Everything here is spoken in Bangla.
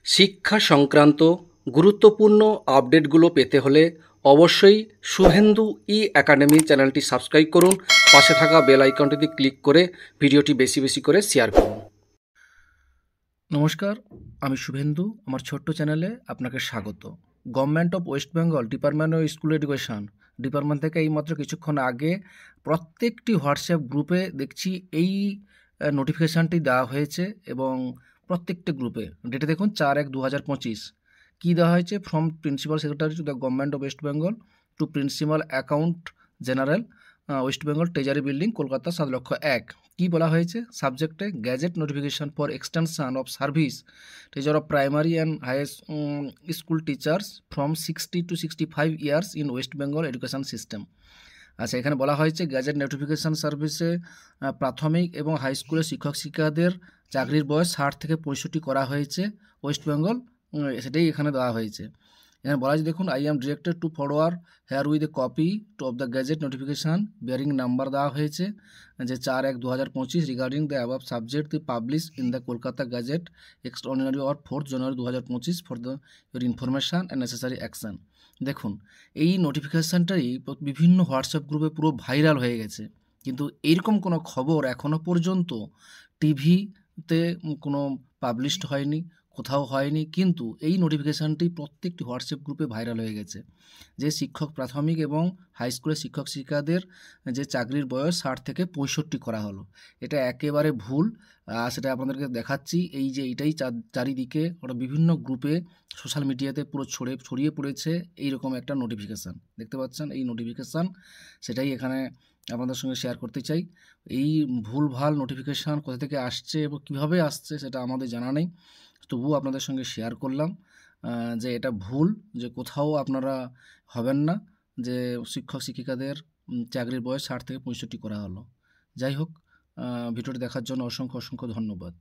শিক্ষা সংক্রান্ত গুরুত্বপূর্ণ আপডেটগুলো পেতে হলে অবশ্যই শুভেন্দু একাডেমি চ্যানেলটি সাবস্ক্রাইব করুন। পাশে থাকা বেল আইকনটিতে ক্লিক করে ভিডিওটি বেশি বেশি করে শেয়ার করুন। নমস্কার, আমি শুভেন্দু। আমার ছোট্ট চ্যানেলে আপনাকে স্বাগত। Government of West Bengal department of school education department থেকে এইমাত্র কিছুক্ষণ আগে প্রত্যেকটি হোয়াটসঅ্যাপ গ্রুপে দেখছি এই নোটিফিকেশানটি দেওয়া হয়েছে এবং প্রত্যেকটি গ্রুপে ডেটে দেখুন 4/1/2025 কী দেওয়া হয়েছে, from principal secretary to the government of West Bengal to principal account general West Bengal treasury building Kolkata 7,01,000। কি বলা হয়েছে সাবজেক্টে? Gazette notification for extension of service teacher of primary and high school teachers from 60 to 65 years in West Bengal education system. আচ্ছা, এখানে বলা হয়েছে গ্যাজেট নোটিফিকেশান সার্ভিসে প্রাথমিক এবং হাই স্কুলের শিক্ষক শিক্ষিকাদের চাকরির বয়স 60 থেকে 65 করা হয়েছে ওয়েস্ট বেঙ্গল, সেটাই এখানে দেওয়া হয়েছে। এখানে বলা হয়েছে দেখুন, I am directed to forward herewith a copy to of the gazette notification bearing number দেওয়া হয়েছে যে 4/1/2025 regarding the above subject the publish in the Kolkata gazette extraordinary or 4 January 2025 for the your information and necessary action. দেখুন, এই নোটিফিকেশানটাই বিভিন্ন হোয়াটসঅ্যাপ গ্রুপে পুরো ভাইরাল হয়ে গেছে, কিন্তু এইরকম কোনো খবর এখনও পর্যন্ত টিভিতে কোনো পাবলিশড হয়নি, কোথাও হয়নি। কিন্তু এই নোটিফিকেশানটি প্রত্যেকটি হোয়াটসঅ্যাপ গ্রুপে ভাইরাল হয়ে গেছে যে শিক্ষক প্রাথমিক এবং হাই স্কুলের শিক্ষক শিক্ষিকাদের যে চাকরির বয়স 60 থেকে 65 করা হলো। এটা একেবারে ভুল। সেটা আপনাদেরকে দেখাচ্ছি। এই যে এটাই চারিদিকে ওরা বিভিন্ন গ্রুপে সোশ্যাল মিডিয়াতে পুরো ছড়িয়ে পড়েছে এইরকম একটা নোটিফিকেশান। দেখতে পাচ্ছেন এই নোটিফিকেশান, সেটাই এখানে আপনাদের সঙ্গে শেয়ার করতে চাই। এই ভুলভাল নোটিফিকেশান কোথা থেকে আসছে এবং কীভাবে আসছে সেটা আমাদের জানা নেই, তবুও আপনাদের সঙ্গে শেয়ার করলাম যে এটা ভুল, যে কোথাও আপনারা হবেন না যে শিক্ষক শিক্ষিকাদের চাকরির বয়স 60 থেকে 65 করা হলো। যাই হোক, ভিডিওটি দেখার জন্য অসংখ্য অসংখ্য ধন্যবাদ।